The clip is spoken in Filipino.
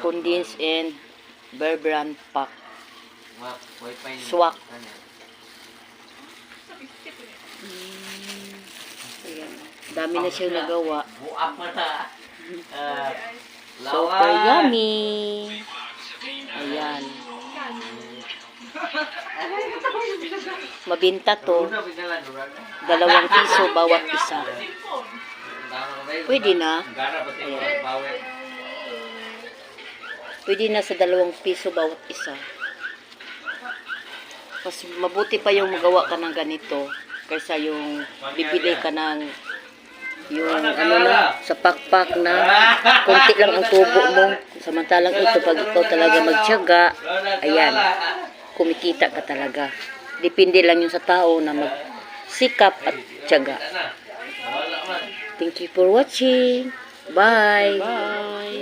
Condensed and Bear Brand pack. Swak. Ayan. Dami na siya nagawa. Super yummy. Ayan. Mabinta to. 2 piso bawat isa. Pwede na. Ayan. Pwede na sa 2 piso bawat isa. Mas mabuti pa yung magawa ka ng ganito kaysa yung bibili ka ng yung ano na, sa pakpak na konti lang ang tubo mo. Samantalang ito, pag ikaw talaga magtiyaga, ayan, kumikita ka talaga. Depende lang yun sa tao na magsikap at tiyaga. Thank you for watching. Bye. Bye.